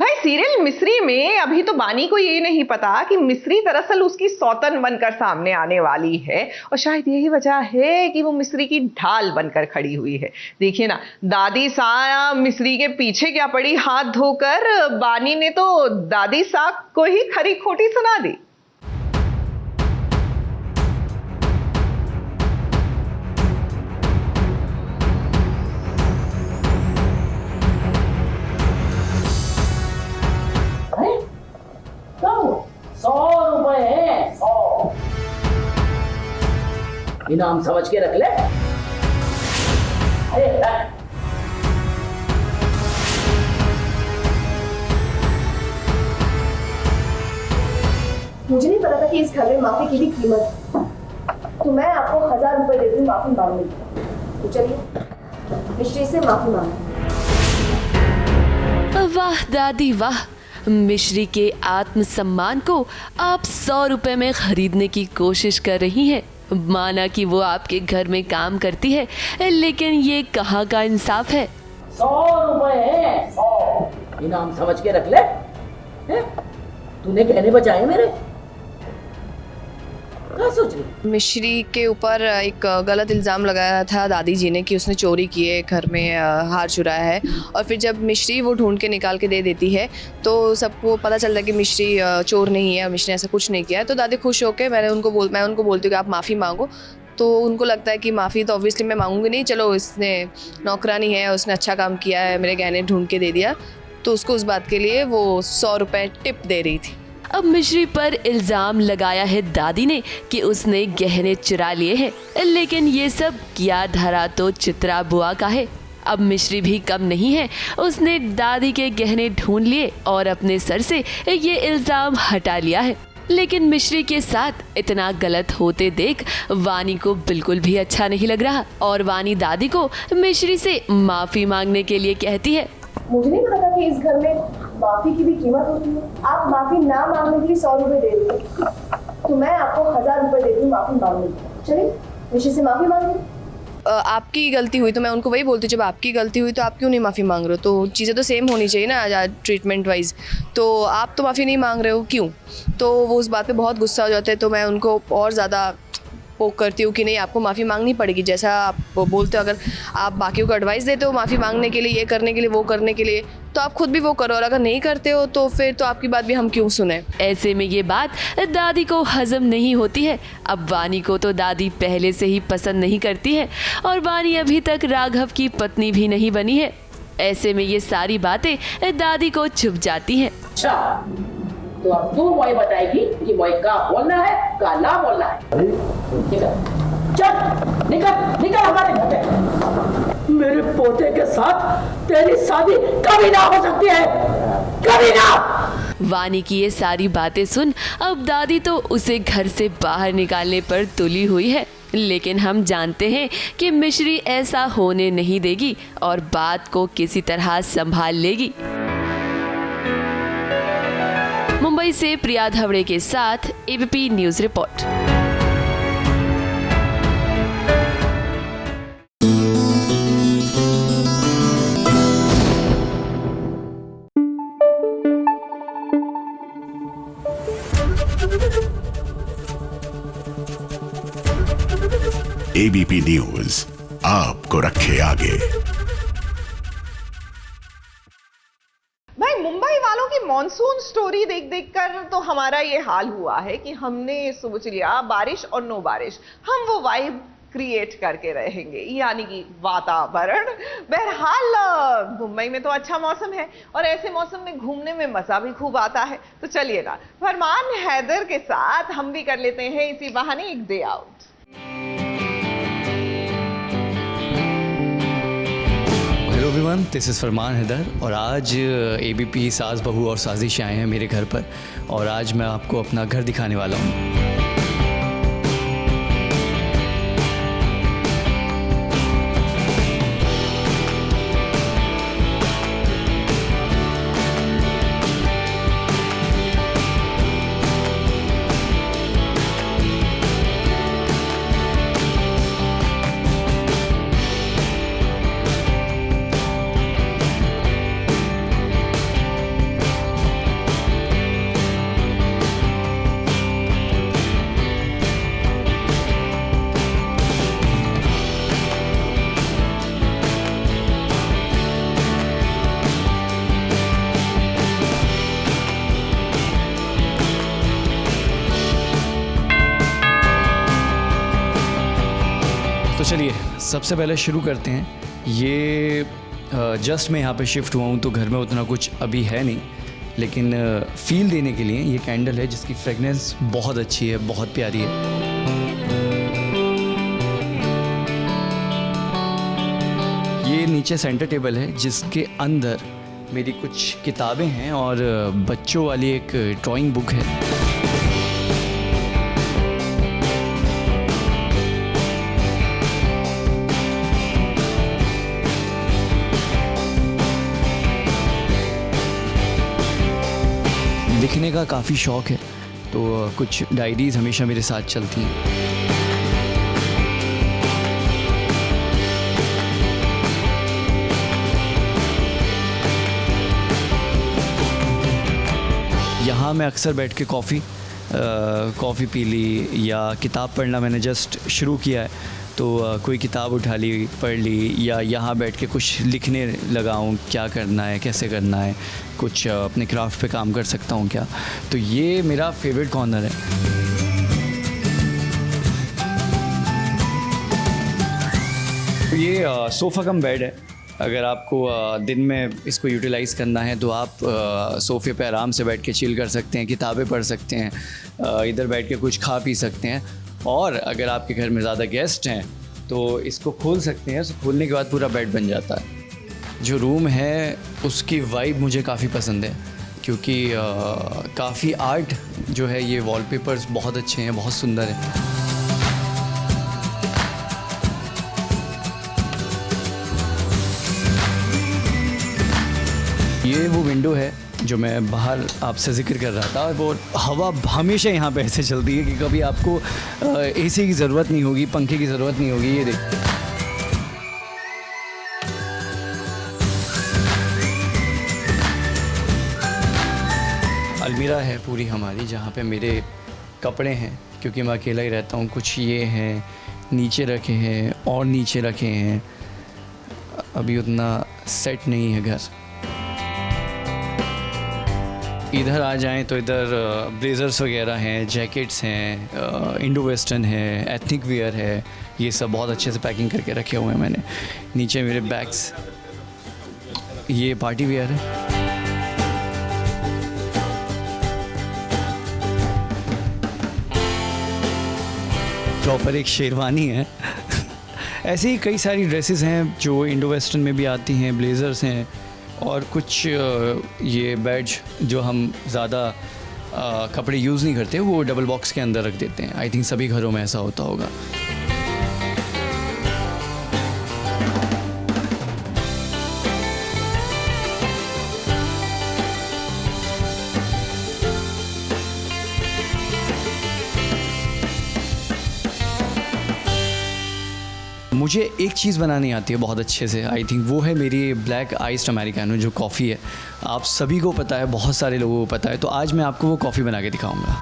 भाई सीरियल मिस्री में अभी तो बानी को ये नहीं पता कि मिस्री दरअसल उसकी सौतन बनकर सामने आने वाली है, और शायद यही वजह है कि वो मिस्री की ढाल बनकर खड़ी हुई है। देखिए ना, दादी सा मिस्री के पीछे क्या पड़ी हाथ धोकर, बानी ने तो दादी सा को ही खरी खोटी सुना दी। इनाम समझ के रख ले। मुझे नहीं पता था कि इस घर में माफी की भी कीमत है, तो मैं आपको 1000 रुपए देती हूँ माफी मांगने की। तो चलिए मिश्री से माफी मांगते। वाह दादी वाह, मिश्री के आत्मसम्मान को आप 100 रुपए में खरीदने की कोशिश कर रही हैं। माना कि वो आपके घर में काम करती है, लेकिन ये कहाँ का इंसाफ है। 100 रुपए है, 100 इनाम समझ के रख ले। तूने गहने बचाए मेरे, क्या सोच रही? मिश्री के ऊपर एक गलत इल्ज़ाम लगाया था दादी जी ने कि उसने चोरी किए, घर में हार चुराया है, और फिर जब मिश्री वो ढूंढ के निकाल के दे देती है तो सबको पता चलता है कि मिश्री चोर नहीं है, मिश्री ने ऐसा कुछ नहीं किया है। तो दादी खुश होकर मैं उनको बोलती हूँ कि आप माफ़ी मांगो। तो उनको लगता है कि माफ़ी तो ऑब्वियसली मैं मांगूंगी नहीं, चलो इसने नौकरानी है, उसने अच्छा काम किया है, मेरे गहने ढूंढ के दे दिया, तो उसको उस बात के लिए वो 100 रुपये टिप दे रही थी। अब मिश्री पर इल्जाम लगाया है दादी ने कि उसने गहने चुरा लिए हैं, लेकिन ये सब किया धरा तो चित्रा बुआ का है। अब मिश्री भी कम नहीं है, उसने दादी के गहने ढूंढ लिए और अपने सर से ये इल्जाम हटा लिया है। लेकिन मिश्री के साथ इतना गलत होते देख वानी को बिल्कुल भी अच्छा नहीं लग रहा, और वानी दादी को मिश्री से माफी मांगने के लिए कहती है। मुझे नहीं पता था कि इस घर में माफी की भी कीमत होती है। आप माफी ना मांगने के लिए 100 रुपए दे रही हैं, तो मैं आपको 1000 रुपए देती हूँ माफी मांगने की। चलिए मिश्री से माफी मांगिए। आपकी गलती हुई तो मैं उनको वही बोलती हूँ, जब आपकी गलती हुई तो आप क्यों नहीं माफ़ी मांग रहे हो? तो चीज़ें तो सेम होनी चाहिए ना ट्रीटमेंट वाइज। तो आप तो माफ़ी नहीं मांग रहे हो, क्यों? तो वो उस बात पे बहुत गुस्सा हो जाते हैं। तो मैं उनको और ज़्यादा पोक करती हूँ कि नहीं, आपको माफ़ी मांगनी पड़ेगी। जैसा आप बोलते हो, अगर आप बाकियों को एडवाइस देते हो माफ़ी मांगने के लिए, ये करने के लिए, वो करने के लिए, तो आप खुद भी वो करो, और अगर नहीं करते हो तो फिर तो आपकी बात भी हम क्यों सुने। ऐसे में ये बात दादी को हजम नहीं होती है। अब वानी को तो दादी पहले से ही पसंद नहीं करती है, और वानी अभी तक राघव की पत्नी भी नहीं बनी है। ऐसे में ये सारी बातें दादी को चुभ जाती हैं। अच्छा, तो अब तू मुझे बताएगी कि मुझे का बोलना है, का ना बोलना है। चल निकल हमारे घर से। मेरे पोते के साथ तेरी शादी कभी ना हो सकती है, कभी ना। वानी की ये सारी बातें सुन अब दादी तो उसे घर से बाहर निकालने पर तुली हुई है, लेकिन हम जानते हैं कि मिश्री ऐसा होने नहीं देगी और बात को किसी तरह संभाल लेगी। मुंबई से प्रिया धवड़े के साथ ABP news report. ABP news आपको रखे आगे। भाई मुंबई वालों की मॉनसून स्टोरी देख देख कर तो हमारा ये हाल हुआ है कि हमने सोच लिया बारिश और नो बारिश हम वो वाइब क्रिएट करके रहेंगे, यानी कि वातावरण। बहरहाल मुंबई में तो अच्छा मौसम है और ऐसे मौसम में घूमने में मजा भी खूब आता है। तो चलिए ना, फरमान हैदर के साथ हम भी कर लेते हैं इसी बहाने एक day out. Hello everyone, this is Farman Haider और आज एबीपी सास बहू और साजिश आए हैं मेरे घर पर, और आज मैं आपको अपना घर दिखाने वाला हूँ। चलिए सबसे पहले शुरू करते हैं। ये जस्ट मैं यहाँ पे शिफ्ट हुआ हूँ तो घर में उतना कुछ अभी है नहीं, लेकिन फील देने के लिए ये कैंडल है जिसकी फ्रेगनेंस बहुत अच्छी है, बहुत प्यारी है। ये नीचे सेंटर टेबल है जिसके अंदर मेरी कुछ किताबें हैं और बच्चों वाली एक ड्राइंग बुक है। लिखने का काफ़ी शौक़ है तो कुछ डायरीज़ हमेशा मेरे साथ चलती हैं। यहाँ मैं अक्सर बैठ के कॉफ़ी पी ली या किताब पढ़ना मैंने जस्ट शुरू किया है तो कोई किताब उठा ली, पढ़ ली, या यहाँ बैठ के कुछ लिखने लगा हूँ, क्या करना है, कैसे करना है, कुछ अपने क्राफ्ट पे काम कर सकता हूँ क्या। तो ये मेरा फेवरेट कॉर्नर है। तो ये सोफ़ा कम बेड है। अगर आपको दिन में इसको यूटिलाइज़ करना है तो आप सोफ़े पे आराम से बैठ के चिल कर सकते हैं, किताबें पढ़ सकते हैं, इधर बैठ के कुछ खा पी सकते हैं। और अगर आपके घर में ज़्यादा गेस्ट हैं तो इसको खोल सकते हैं, उसको खोलने के बाद पूरा बेड बन जाता है। जो रूम है उसकी वाइब मुझे काफ़ी पसंद है क्योंकि काफ़ी आर्ट जो है, ये वॉलपेपर्स बहुत अच्छे हैं, बहुत सुंदर है। ये वो विंडो है जो मैं बाहर आपसे ज़िक्र कर रहा था। वो हवा हमेशा यहाँ पे ऐसे चलती है कि कभी आपको एसी की ज़रूरत नहीं होगी, पंखे की ज़रूरत नहीं होगी। ये देख, अलमीरा है पूरी हमारी जहाँ पे मेरे कपड़े हैं क्योंकि मैं अकेला ही रहता हूँ। कुछ ये हैं नीचे रखे हैं और नीचे रखे हैं, अभी उतना सेट नहीं है घर। इधर आ जाएं तो इधर ब्लेज़र्स वगैरह हैं, जैकेट्स हैं, इंडो वेस्टर्न है, एथनिक वियर है, ये सब बहुत अच्छे से पैकिंग करके रखे हुए हैं मैंने। नीचे मेरे बैग्स, ये पार्टी वियर है। प्रॉपर एक शेरवानी है। ऐसे ही कई सारी ड्रेसेस हैं जो इंडो वेस्टर्न में भी आती हैं, ब्लेज़र्स हैं और कुछ ये बैड्ज जो हम ज़्यादा कपड़े यूज़ नहीं करते वो डबल बॉक्स के अंदर रख देते हैं। आई थिंक सभी घरों में ऐसा होता होगा। मुझे एक चीज़ बनानी आती है बहुत अच्छे से, आई थिंक वो है मेरी ब्लैक आइस्ड अमेरिकानो जो कॉफ़ी है। आप सभी को पता है, बहुत सारे लोगों को पता है, तो आज मैं आपको वो कॉफ़ी बना के दिखाऊंगा।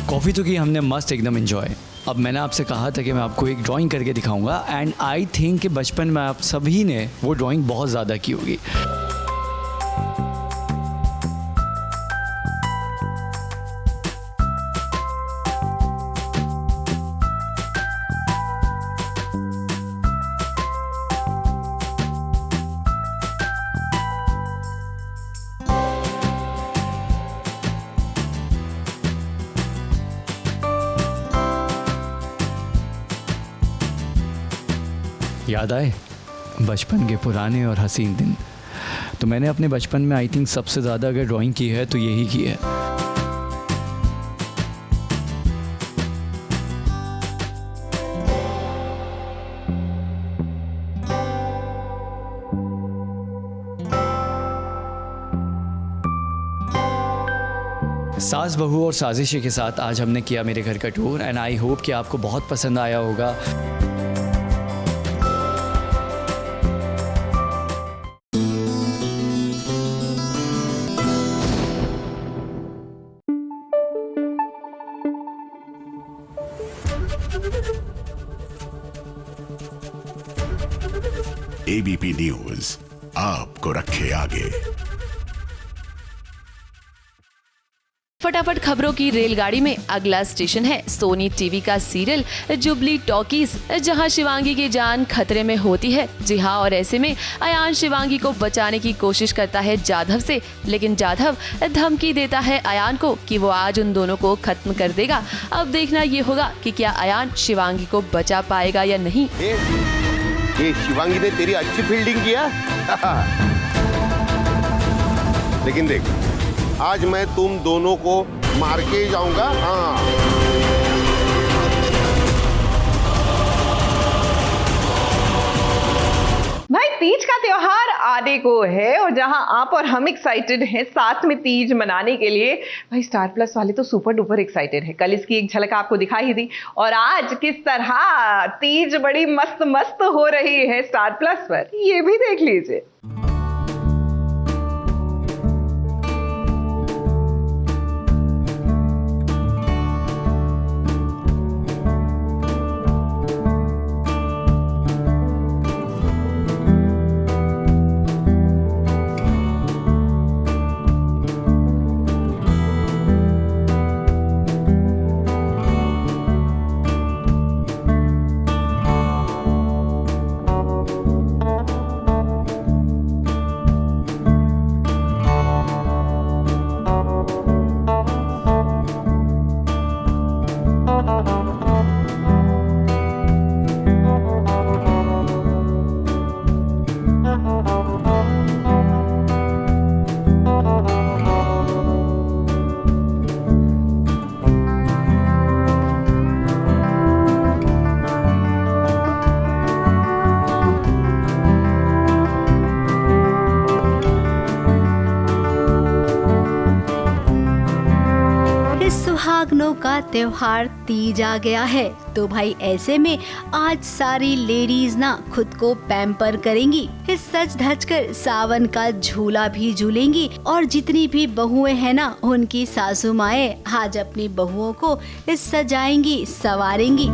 कॉफ़ी तो की हमने मस्त एकदम एंजॉय। अब मैंने आपसे कहा था कि मैं आपको एक ड्राइंग करके दिखाऊंगा एंड आई थिंक कि बचपन में आप सभी ने वो ड्राइंग बहुत ज़्यादा की होगी। याद आए बचपन के पुराने और हसीन दिन। तो मैंने अपने बचपन में आई थिंक सबसे ज़्यादा अगर ड्राइंग की है तो यही की है। सास बहू और साजिशी के साथ आज हमने किया मेरे घर का टूर एंड आई होप कि आपको बहुत पसंद आया होगा। एबीपी न्यूज आपको रखे आगे। फटाफट खबरों की रेलगाड़ी में अगला स्टेशन है सोनी टीवी का सीरियल जुबली टॉकीज, जहां शिवांगी की जान खतरे में होती है। जी हाँ, और ऐसे में अयान शिवांगी को बचाने की कोशिश करता है जाधव से, लेकिन जाधव धमकी देता है अयान को कि वो आज उन दोनों को खत्म कर देगा। अब देखना ये होगा कि क्या अयान शिवांगी को बचा पाएगा या नहीं। ये शिवांगी ने तेरी अच्छी फील्डिंग किया लेकिन देख, आज मैं तुम दोनों को मार के जाऊंगा। हाँ, भाई तीज का त्योहार आने को है और जहां आप और हम एक्साइटेड हैं साथ में तीज मनाने के लिए, भाई स्टार प्लस वाले तो सुपर डुपर एक्साइटेड है। कल इसकी एक झलक आपको दिखाई ही दी और आज किस तरह तीज बड़ी मस्त मस्त हो रही है स्टार प्लस पर, ये भी देख लीजिए। सुहागनों का त्योहार तीज आ गया है, तो भाई ऐसे में आज सारी लेडीज ना खुद को पैम्पर करेंगी, इस सज धज कर सावन का झूला भी झूलेंगी और जितनी भी बहुएं हैं ना उनकी सासू माएं आज अपनी बहुओं को इस सजाएंगी सवारेंगी।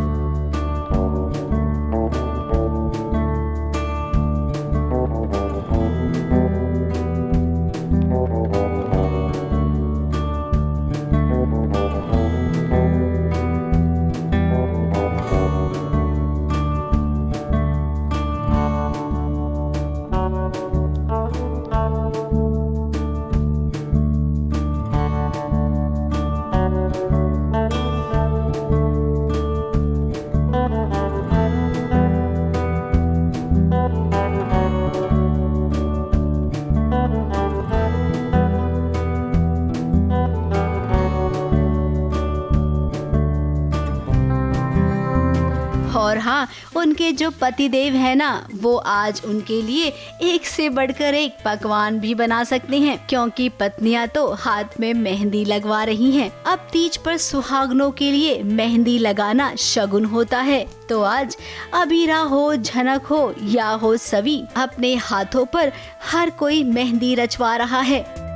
और हाँ, उनके जो पतिदेव है ना वो आज उनके लिए एक से बढ़कर एक पकवान भी बना सकते हैं, क्योंकि पत्नियां तो हाथ में मेहंदी लगवा रही हैं। अब तीज पर सुहागनों के लिए मेहंदी लगाना शगुन होता है, तो आज अबीरा हो, झनक हो या हो सवी, अपने हाथों पर हर कोई मेहंदी रचवा रहा है।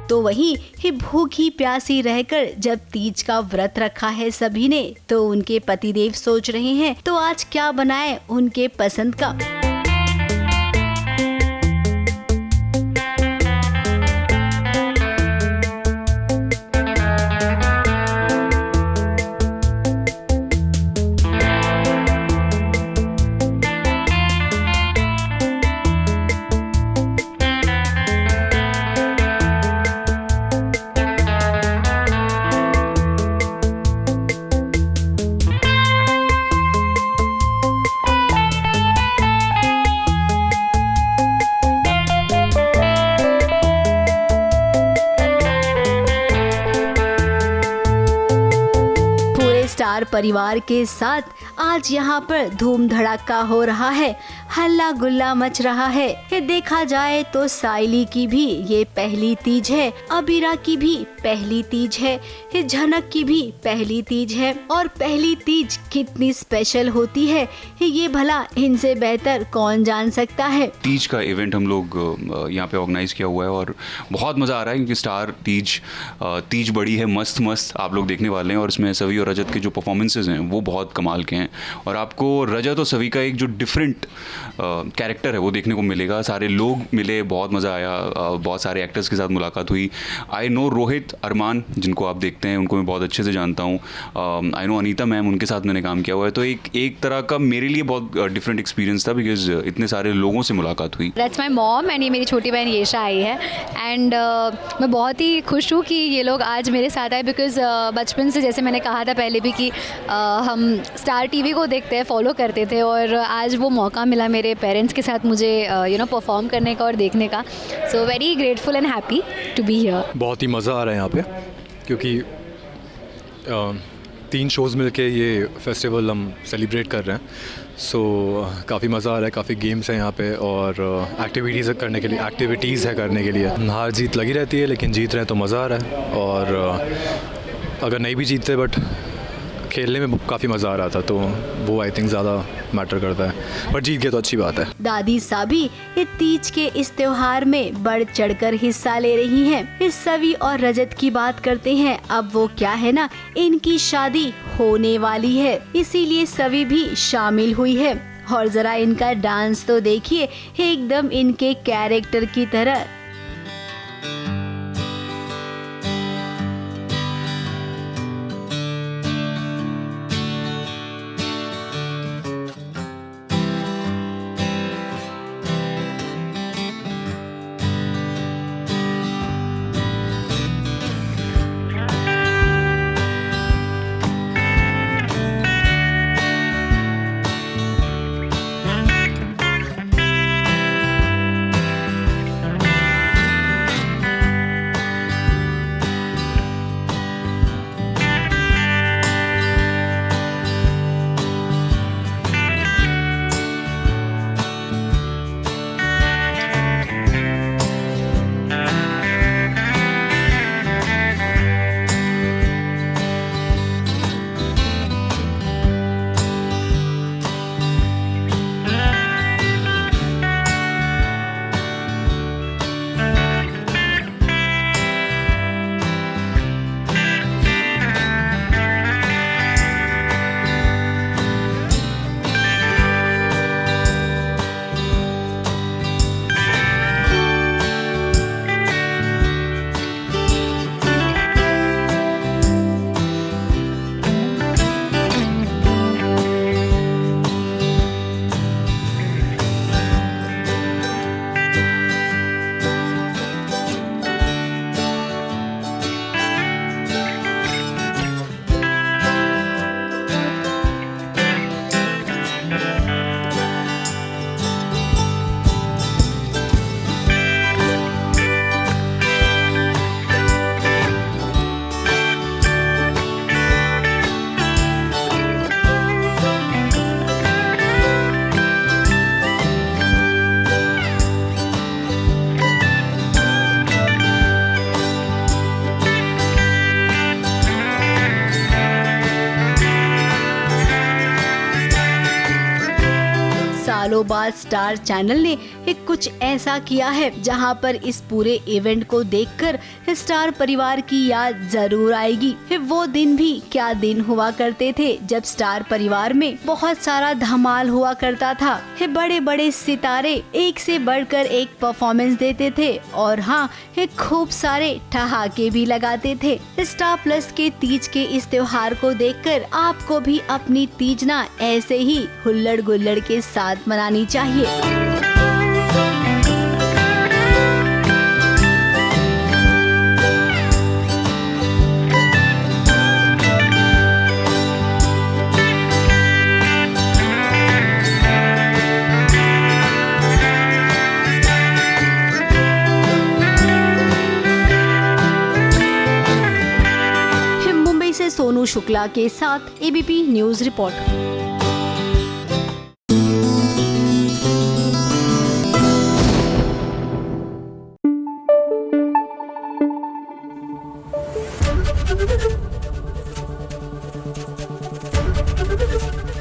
तो वहीं ही भूखी प्यासी रहकर जब तीज का व्रत रखा है सभी ने, तो उनके पतिदेव सोच रहे हैं तो आज क्या बनाएं उनके पसंद का। स्टार परिवार के साथ आज यहाँ पर धूम धड़ाका हो रहा है, हल्ला गुल्ला मच रहा है। ये देखा जाए तो साइली की भी ये पहली तीज है, अबीरा की भी पहली तीज है, ये झनक की भी पहली तीज है। और पहली तीज कितनी स्पेशल होती है ये भला इनसे बेहतर कौन जान सकता है। तीज का इवेंट हम लोग यहाँ पे ऑर्गेनाइज किया हुआ है और बहुत मज़ा आ रहा है क्योंकि स्टार तीज बड़ी है, मस्त आप लोग देखने वाले हैं। और इसमें सवी और रजत के जो परफॉर्मेंसेज हैं वो बहुत कमाल के हैं और आपको रजत और सवी का एक जो डिफरेंट कैरेक्टर है वो देखने को मिलेगा। सारे लोग मिले, बहुत मज़ा आया, बहुत सारे एक्टर्स के साथ मुलाकात हुई। आई नो रोहित अरमान जिनको आप देखते हैं उनको मैं बहुत अच्छे से जानता हूँ। आई नो अनीता मैम, उनके साथ मैंने काम किया हुआ है। तो एक तरह का मेरे लिए बहुत डिफरेंट एक्सपीरियंस था बिकॉज इतने सारे लोगों से मुलाकात हुई। दैट्स माई मॉम एंड ये मेरी छोटी बहन येशा आई है एंड मैं बहुत ही खुश हूँ कि ये लोग आज मेरे साथ आए बिकॉज़ बचपन से जैसे मैंने कहा था पहले भी कि हम स्टार टीवी को देखते हैं, फॉलो करते थे और आज वो मौका मिला मेरे पेरेंट्स के साथ मुझे परफॉर्म करने का और देखने का। So very grateful and happy to be here. बहुत ही मज़ा आ रहा है यहाँ पे क्योंकि 3 शोज़ मिलके ये फेस्टिवल हम सेलिब्रेट कर रहे हैं। सो काफ़ी मज़ा आ रहा है, काफ़ी गेम्स हैं यहाँ पे और एक्टिविटीज़ है करने के लिए। हार जीत लगी रहती है लेकिन जीत रहे हैं तो मज़ा आ रहा है। और अगर नहीं भी जीतते बट खेलने में काफ़ी मज़ा आ रहा था तो वो आई थिंक ज़्यादा मैटर करता है, पर जीत गए तो अच्छी बात है। दादी साबी ये तीज के इस त्योहार में बढ़ चढ़कर हिस्सा ले रही हैं। इस सवी और रजत की बात करते हैं। अब वो क्या है ना, इनकी शादी होने वाली है, इसीलिए सवी भी शामिल हुई है। और जरा इनका डांस तो देखिए, एकदम इनके कैरेक्टर की तरह। सालों बाद स्टार चैनल ने एक कुछ ऐसा किया है जहां पर इस पूरे इवेंट को देखकर स्टार परिवार की याद जरूर आएगी। वो दिन भी क्या दिन हुआ करते थे जब स्टार परिवार में बहुत सारा धमाल हुआ करता था। बड़े बड़े सितारे एक से बढ़कर एक परफॉर्मेंस देते थे और हाँ, खूब सारे ठहाके भी लगाते थे। स्टार प्लस के तीज के इस त्योहार को देखकर आपको भी अपनी तीज ना ऐसे ही हुल्लड़ गुल्लड़ के साथ मनानी चाहिए। मुंबई से सोनू शुक्ला के साथ ABP news report.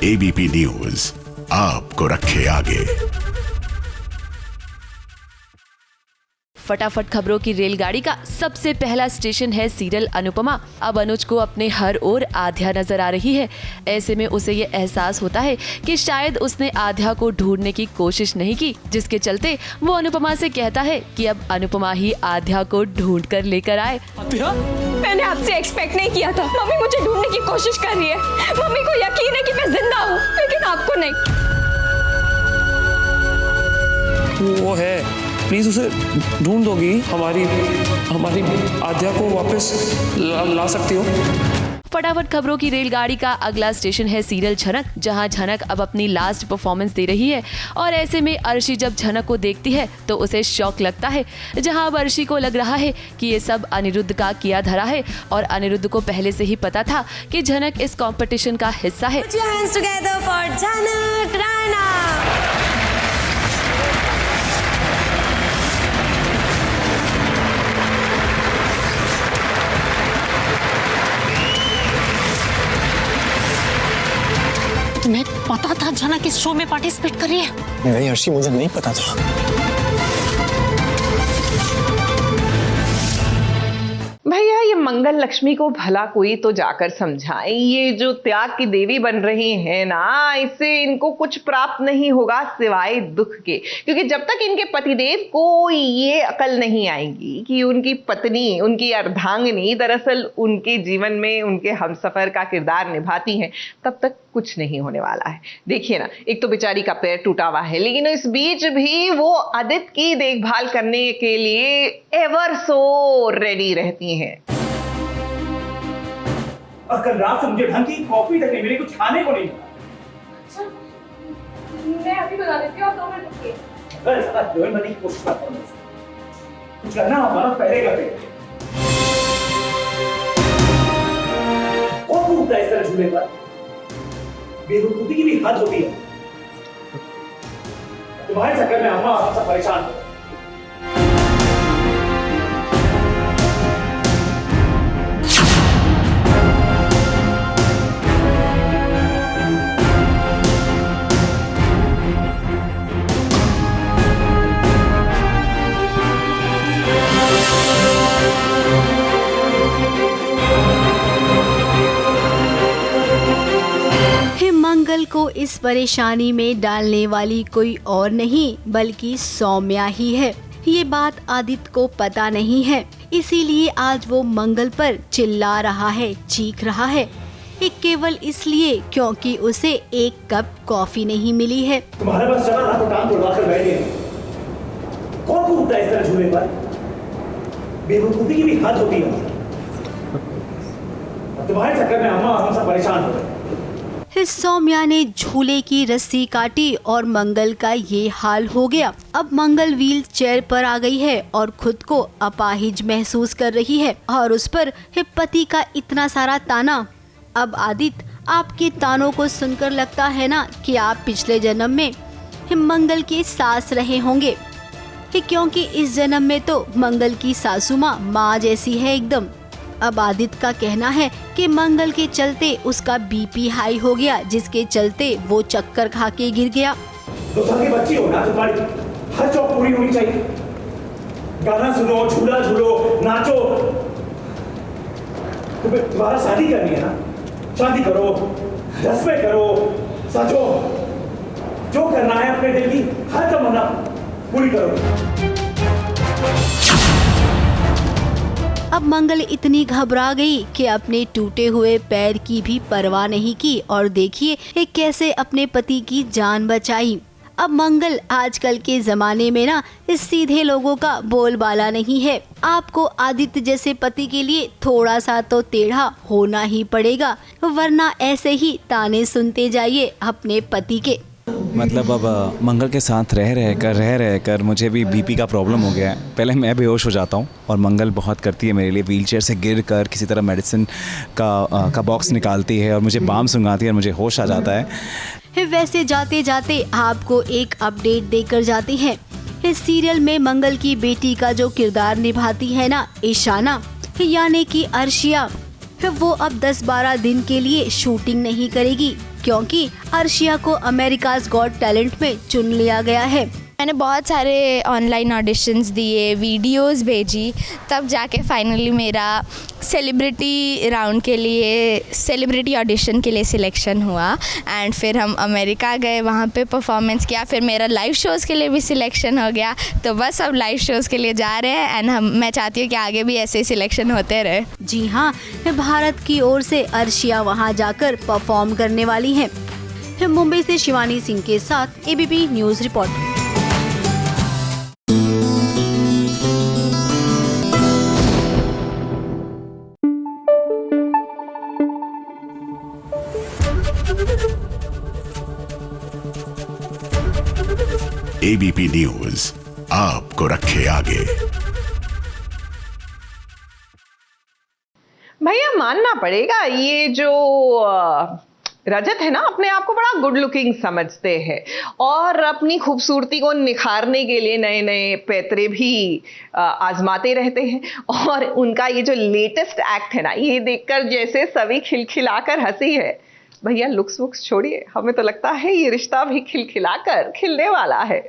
ABP news आपको रखे आगे। फटाफट खबरों की रेलगाड़ी का सबसे पहला स्टेशन है सीरियल अनुपमा। अब अनुज को अपने हर ओर आध्या नजर आ रही है। ऐसे में उसे ये एहसास होता है कि शायद उसने आध्या को ढूंढने की कोशिश नहीं की, जिसके चलते वो अनुपमा से कहता है कि अब अनुपमा ही आध्या को ढूंढ कर लेकर आए। मैंने आपसे एक्सपेक्ट नहीं किया था। मम्मी मुझे ढूंढने की कोशिश कर रही है। मम्मी को यकीन है कि मैं जिंदा हूँ, लेकिन आपको नहीं। वो है, प्लीज उसे ढूंढ दोगी? हमारी आध्या को वापस ला सकती हो? फटाफट खबरों की रेलगाड़ी का अगला स्टेशन है सीरियल झनक, जहां झनक अब अपनी लास्ट परफॉर्मेंस दे रही है। और ऐसे में अर्शी जब झनक को देखती है तो उसे शौक लगता है, जहां अब अर्शी को लग रहा है कि ये सब अनिरुद्ध का किया धरा है और अनिरुद्ध को पहले से ही पता था कि झनक इस कंपटीशन का हिस्सा है। तुम्हें पता था झनक इस शो में पार्टिसिपेट कर रही है? नहीं अर्शी, मुझे नहीं पता था। भैया ये मंगल लक्ष्मी को भला कोई तो जाकर समझाए। ये जो त्याग की देवी बन रही है ना, इससे इनको कुछ प्राप्त नहीं होगा सिवाय दुख के। क्योंकि जब तक इनके पतिदेव को ये अकल नहीं आएगी कि उनकी पत्नी, उनकी अर्धांगिनी दरअसल उनके जीवन में उनके हमसफर का किरदार निभाती हैं, तब तक कुछ नहीं होने वाला है। देखिए ना, एक तो बेचारी का पैर टूटा हुआ है, लेकिन इस बीच भी वो आदित्य की देखभाल करने के लिए एवर सो रेडी रहती हैं। और कल रात से मुझे ढंग की कॉफी तक नहीं मिली, कुछ खाने को नहीं मिला। अच्छा, मैं अभी बता देती हूँ, आप 2 मिनट रुकिए। अगर सारा 2 मिनट की कोशिश करता हूँ, कुछ करना हमारा पहले करते हैं। कौन कूदता है इस तरह झूले पर? बेवकूफी की भी हद होती है। तुम्हारे चक्कर में अम्मा सब परेशान हो। मंगल को इस परेशानी में डालने वाली कोई और नहीं बल्कि सौम्या ही है। ये बात आदित्य को पता नहीं है, इसीलिए आज वो मंगल पर चिल्ला रहा है, चीख रहा है, केवल इसलिए क्योंकि उसे 1 कप कॉफी नहीं मिली है। तुम्हारे पास चला ना तो टांग तोड़वा कर बैठ गए। कौन कूदता है इस तरह झूले पर? बेवकूफी की भी हद होती है। तुम्हारे चक्कर में अम्मा हम सब परेशान हो गए। सौम्या ने झूले की रस्सी काटी और मंगल का ये हाल हो गया। अब मंगल व्हील चेयर पर आ गई है और खुद को अपाहिज महसूस कर रही है और उस पर पति का इतना सारा ताना। अब आदित्य, आपके तानों को सुनकर लगता है ना कि आप पिछले जन्म में मंगल के सास रहे होंगे, क्योंकि इस जन्म में तो मंगल की सासू माँ जैसी है एकदम। अब आदित्य का कहना है कि मंगल के चलते उसका बीपी हाई हो गया, जिसके चलते वो चक्कर खा के गिर गया। तो की बच्ची हो ना, तुम्हारी हर शौक पूरी होनी चाहिए। गाना सुनो, झूला झूलो, नाचो। तुम्हें दोबारा शादी करनी है ना, शादी करो, रस्में करो, सजो, जो करना है अपने दिल की हर तमन्ना पूरी करो। अब मंगल इतनी घबरा गई कि अपने टूटे हुए पैर की भी परवाह नहीं की और देखिए कैसे अपने पति की जान बचाई। अब मंगल आजकल के जमाने में ना इस सीधे लोगों का बोलबाला नहीं है। आपको आदित्य जैसे पति के लिए थोड़ा सा तो टेढ़ा होना ही पड़ेगा, वरना ऐसे ही ताने सुनते जाइए अपने पति के। मतलब अब मंगल के साथ रह कर मुझे भी बीपी का प्रॉब्लम हो गया है। पहले मैं बेहोश हो जाता हूँ और मंगल बहुत करती है मेरे लिए, व्हीलचेयर से गिर कर किसी तरह मेडिसिन का बॉक्स निकालती है और मुझे बाम सुंघाती है और मुझे होश आ जाता है। वैसे जाते जाते आपको एक अपडेट देकर जाते हैं। इस सीरियल में मंगल की बेटी का जो किरदार निभाती है ना ईशाना, यानी कि अर्शिया, वो अब 10-12 दिन के लिए शूटिंग नहीं करेगी क्योंकि अर्शिया को अमेरिकाज़ गॉट टैलेंट में चुन लिया गया है। मैंने बहुत सारे ऑनलाइन ऑडिशंस दिए, वीडियोस भेजी, तब जाके फाइनली मेरा सेलिब्रिटी राउंड के लिए, सेलिब्रिटी ऑडिशन के लिए सिलेक्शन हुआ। एंड फिर हम अमेरिका गए, वहाँ पे परफॉर्मेंस किया, फिर मेरा लाइव शोज़ के लिए भी सिलेक्शन हो गया। तो बस अब लाइव शोज़ के लिए जा रहे हैं एंड मैं चाहती हूँ कि आगे भी ऐसे ही सिलेक्शन होते रहे। जी हाँ, भारत की ओर से अर्शिया वहाँ जाकर परफॉर्म करने वाली है। मुंबई से शिवानी सिंह के साथ ABP news report. ABP news आपको रखे आगे। भैया मानना पड़ेगा, ये जो रजत है ना, अपने आप को बड़ा गुड लुकिंग समझते हैं और अपनी खूबसूरती को निखारने के लिए नए नए पैतरे भी आजमाते रहते हैं। और उनका ये जो लेटेस्ट एक्ट है ना, ये देखकर जैसे सभी खिलखिलाकर हंसी है। भैया लुक्स वुक्स छोड़िए, हमें तो लगता है ये रिश्ता भी खिलखिलाकर खिलने वाला है।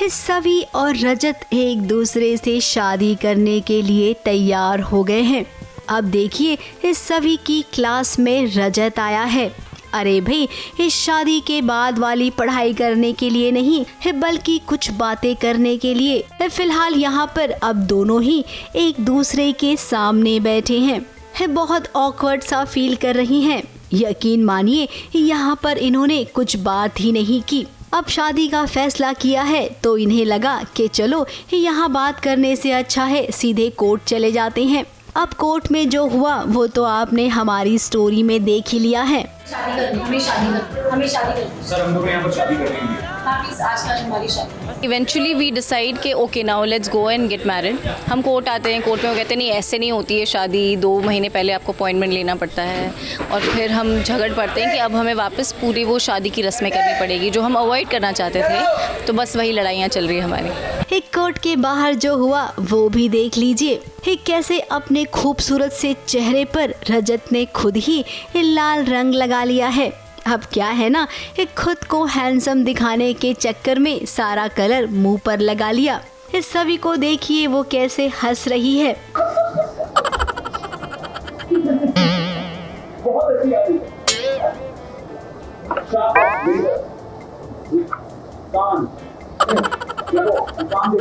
सभी और रजत एक दूसरे से शादी करने के लिए तैयार हो गए हैं। अब देखिए, इस सभी की क्लास में रजत आया है। अरे भाई, इस शादी के बाद वाली पढ़ाई करने के लिए नहीं है, बल्कि कुछ बातें करने के लिए। फिलहाल यहाँ पर अब दोनों ही एक दूसरे के सामने बैठे हैं। बहुत ऑकवर्ड सा फील कर रही हैं। यकीन मानिए, यहाँ पर इन्होंने कुछ बात ही नहीं की। अब शादी का फैसला किया है तो इन्हें लगा कि चलो यहाँ बात करने से अच्छा है सीधे कोर्ट चले जाते हैं। अब कोर्ट में जो हुआ वो तो आपने हमारी स्टोरी में देख ही लिया है। शादी करनी, हमें शादी करनी, हमें शादी करनी। सर हम लोग यहाँ पर शादी कर रहे हैं। हाँ प्लीज, आज का हमारी शादी। इवेंचुअली वी डिसाइड कि okay now let's go and get married. हम कोर्ट आते हैं, कोर्ट में वो कहते हैं नहीं ऐसे नहीं होती है शादी, 2 महीने पहले आपको अपॉइंटमेंट लेना पड़ता है। और फिर हम झगड़ पड़ते हैं कि अब हमें वापस पूरी वो शादी की रस्में करनी पड़ेगी जो हम अवॉइड करना चाहते थे। तो बस वही लड़ाइयाँ चल रही है हमारी। एक कोर्ट के बाहर जो हुआ वो भी देख लीजिए। कैसे अपने खूबसूरत से चेहरे पर रजत ने खुद ही लाल रंग लगा लिया है। अब क्या है ना, खुद को हैंडसम दिखाने के चक्कर में सारा कलर मुंह पर लगा लिया। इस सभी को देखिए वो कैसे हंस रही है।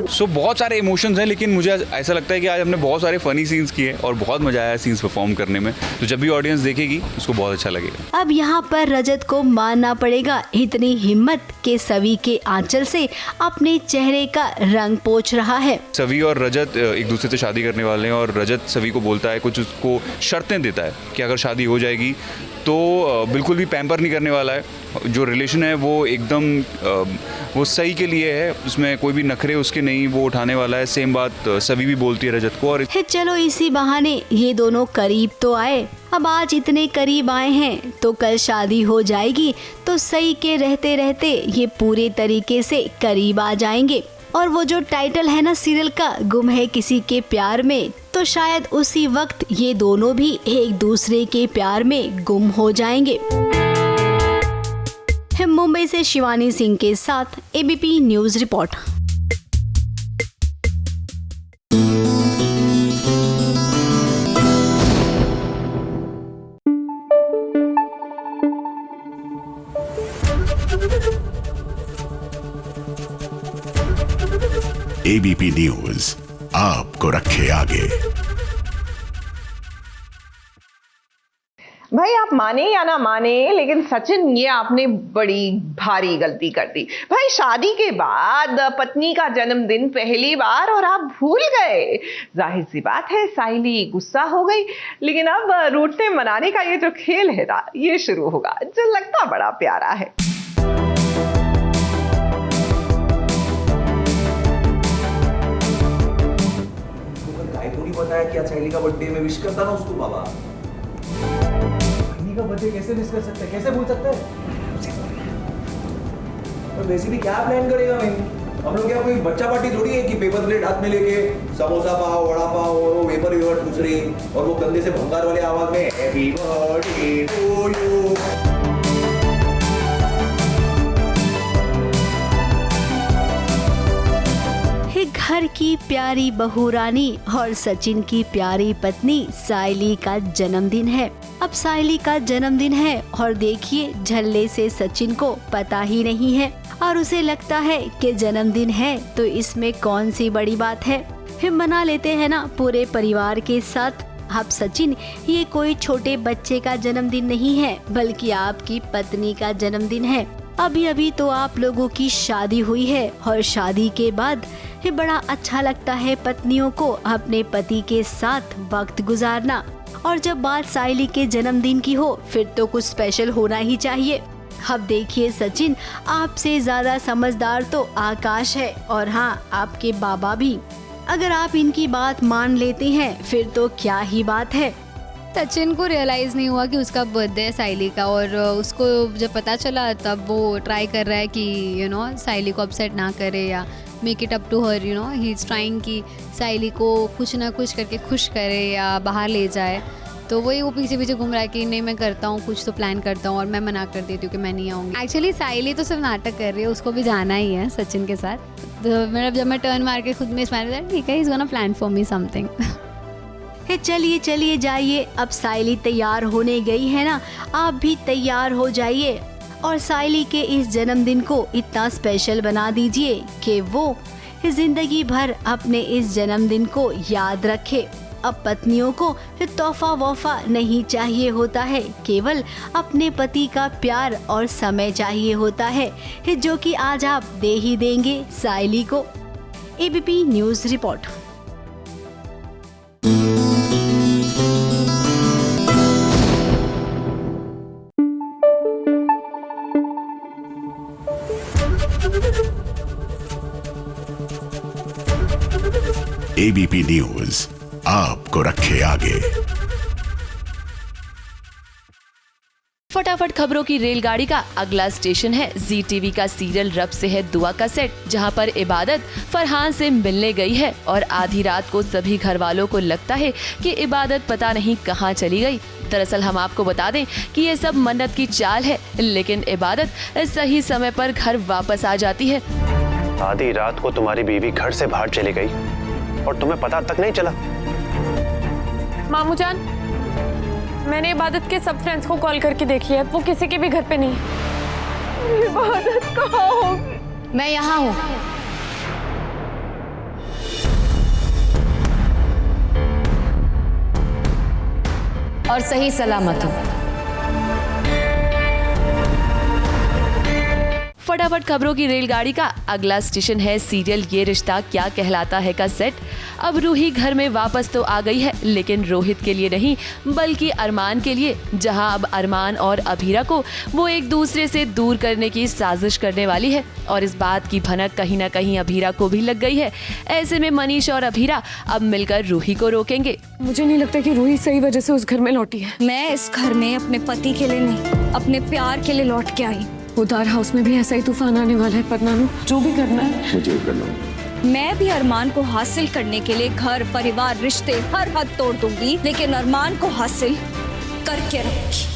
सो बहुत सारे इमोशंस हैं, लेकिन मुझे ऐसा लगता है कि आज हमने बहुत सारे फनी सीन्स किए और बहुत मजा आया सीन्स परफॉर्म करने में। तो जब भी ऑडियंस देखेगी उसको बहुत अच्छा लगेगा। अब यहाँ पर रजत को मानना पड़ेगा, इतनी हिम्मत के सवी के आंचल से अपने चेहरे का रंग पोंछ रहा है। सवी और रजत एक दूसरे से शादी करने वाले हैं और रजत सवी को बोलता है, कुछ उसको शर्तें देता है कि अगर शादी हो जाएगी तो बिल्कुल भी पैम्पर नहीं करने वाला है। जो रिलेशन है वो एकदम वो सही के लिए है, उसमें कोई भी नखरे उसके नहीं, वो उठाने वाला है। सेम बात सभी भी बोलती है रजत को। और चलो इसी बहाने ये दोनों करीब तो आए। अब आज इतने करीब आए हैं तो कल शादी हो जाएगी तो सही के रहते रहते ये पूरे तरीके से करीब आ जाएंगे। और वो जो टाइटल है ना सीरियल का, गुम है किसी के प्यार में, तो शायद उसी वक्त ये दोनों भी एक दूसरे के प्यार में गुम हो जाएंगे। मुंबई से शिवानी सिंह के साथ ABP news report. ABP news आपको रखे आगे। भाई आप माने या ना माने, लेकिन सचिन ये आपने बड़ी भारी गलती कर दी। भाई शादी के बाद पत्नी का जन्मदिन पहली बार और आप भूल गए। जाहिर सी बात है साइली गुस्सा हो गई, लेकिन अब रूठने मनाने का ये जो खेल है ना, ये शुरू होगा, जो लगता बड़ा प्यारा है। थोड़ी बताया कि साइली का बर्थडे में विश करता ना उसको। बाबा का बर्थडे कैसे मिस कर सकते हैं, कैसे भूल सकते हैं? तो वैसे भी क्या प्लान करेगा मैं? हम लोग क्या कोई बच्चा पार्टी थोड़ी है कि पेपर प्लेट हाथ में लेके समोसा पाव, वड़ा पाव और वो वेपर पूछ रही और वो गंदे से भंगार वाले आवाज में हैप्पी बर्थडे टू यू। घर की प्यारी बहू रानी और सचिन की प्यारी पत्नी साइली का जन्मदिन है। अब साइली का जन्मदिन है और देखिए झल्ले से सचिन को पता ही नहीं है और उसे लगता है कि जन्मदिन है तो इसमें कौन सी बड़ी बात है, फिर मना लेते हैं ना पूरे परिवार के साथ। अब सचिन, ये कोई छोटे बच्चे का जन्मदिन नहीं है बल्कि आपकी पत्नी का जन्मदिन है। अभी अभी तो आप लोगों की शादी हुई है और शादी के बाद ये बड़ा अच्छा लगता है पत्नियों को अपने पति के साथ वक्त गुजारना। और जब बात साइली के जन्मदिन की हो फिर तो कुछ स्पेशल होना ही चाहिए। अब देखिए सचिन, आपसे ज्यादा समझदार तो आकाश है और हाँ आपके बाबा भी। अगर आप इनकी बात मान लेते हैं फिर तो क्या ही बात है। सचिन को रियलाइज़ नहीं हुआ कि उसका बर्थडे है साइली का, और उसको जब पता चला तब वो ट्राई कर रहा है कि साइली को अपसेट ना करे या make it up to her. He is trying कि साइली को कुछ ना कुछ करके खुश करे या बाहर ले जाए। तो वही वो पीछे पीछे घूम रहा है कि नहीं मैं करता हूँ, कुछ तो प्लान करता हूँ, और मैं मना कर देती हूँ कि मैं नहीं आऊँगी। एक्चुअली साइली तो सिर्फ नाटक कर रही है, उसको भी जाना ही है सचिन के साथ। तो मतलब जब मैं टर्न मार के खुद में स्माइल, ठीक है, is gonna plan for me something. चलिए चलिए जाइए, अब साइली तैयार होने गई है ना, आप भी तैयार हो जाइए और साइली के इस जन्मदिन को इतना स्पेशल बना दीजिए कि वो जिंदगी भर अपने इस जन्मदिन को याद रखे। अब पत्नियों को तोहफा वोफा नहीं चाहिए होता है, केवल अपने पति का प्यार और समय चाहिए होता है, जो कि आज आप दे ही देंगे साइली को। ABP news report. ABP news आपको रखे आगे। फटाफट खबरों की रेलगाड़ी का अगला स्टेशन है जी टीवी का सीरियल रब से है दुआ का सेट, जहां पर इबादत फरहान से मिलने गई है और आधी रात को सभी घर वालों को लगता है कि इबादत पता नहीं कहां चली गई। दरअसल हम आपको बता दें कि ये सब मन्नत की चाल है, लेकिन इबादत सही समय पर घर वापस आ जाती है। आधी रात को तुम्हारी बीवी घर से बाहर चली गई और तुम्हें पता तक नहीं चला। मामू जान, मैंने इबादत के सब फ्रेंड्स को कॉल करके देखी है, वो किसी के भी घर पे नहीं है। इबादत कहाँ होगी? मैं यहाँ हूँ। और सही सलामत हूँ। फटाफट खबरों की रेलगाड़ी का अगला स्टेशन है सीरियल ये रिश्ता क्या कहलाता है का सेट। अब रूही घर में वापस तो आ गई है, लेकिन रोहित के लिए नहीं बल्कि अरमान के लिए, जहां अब अरमान और अभीरा को वो एक दूसरे से दूर करने की साजिश करने वाली है और इस बात की भनक कहीं ना कहीं अभीरा को भी लग गई है। ऐसे में मनीष और अभीरा अब मिलकर रूही को रोकेंगे। मुझे नहीं लगता कि रूही सही वजह से उस घर में लौटी है। मैं इस घर में अपने पति के लिए नहीं, अपने प्यार के लिए लौट के आई। उदार हाउस में भी ऐसा ही तूफान आने वाला है परनानू, जो भी करना है मुझे करना है। मैं भी अरमान को हासिल करने के लिए घर परिवार रिश्ते हर हद तोड़ दूंगी, लेकिन अरमान को हासिल करके रहूंगी।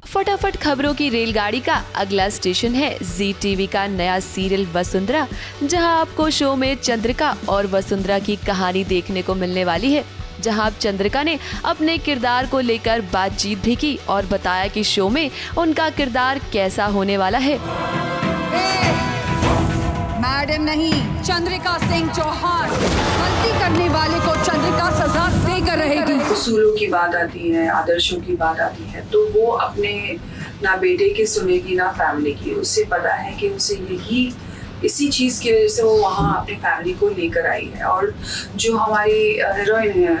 फटाफट खबरों की रेलगाड़ी का अगला स्टेशन है जी टीवी का नया सीरियल वसुंधरा, जहां आपको शो में चंद्रिका और वसुंधरा की कहानी देखने को मिलने वाली है। जहां अब चंद्रिका ने अपने किरदार को लेकर बातचीत भी की और बताया कि शो में उनका किरदार कैसा होने वाला है। मैं मैडम नहीं, चंद्रिका सिंह चौहान। गलती करने वाले को चंद्रिका सजा देकर रहेगी। उसूलों की बात आती है, आदर्शों की बात आती है, तो वो अपने ना बेटे की सुनेगी ना फैमिली की। उसे पता है कि उसे इसी चीज़ की वजह से वो वहाँ अपनी फैमिली को लेकर आई है। और जो हमारी हीरोइन है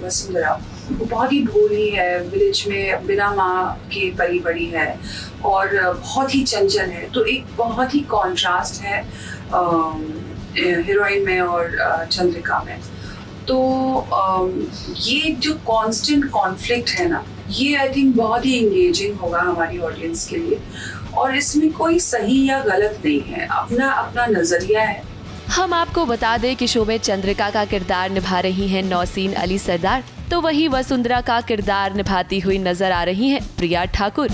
वसुंधरा, वो बहुत ही भोली है, विलेज में बिना माँ के पली बड़ी है और बहुत ही चंचल है। तो एक बहुत ही कॉन्ट्रास्ट है हीरोइन में और चंद्रिका में। तो ये जो कांस्टेंट कॉन्फ्लिक्ट है ना, ये आई थिंक बहुत ही इंगेजिंग होगा हमारी ऑडियंस के लिए। और इसमें कोई सही या गलत नहीं है, अपना अपना नजरिया है। हम आपको बता दें कि शो में चंद्रिका का किरदार निभा रही हैं नौसीन अली सरदार, तो वहीं वसुंधरा का किरदार निभाती हुई नजर आ रही हैं प्रिया ठाकुर।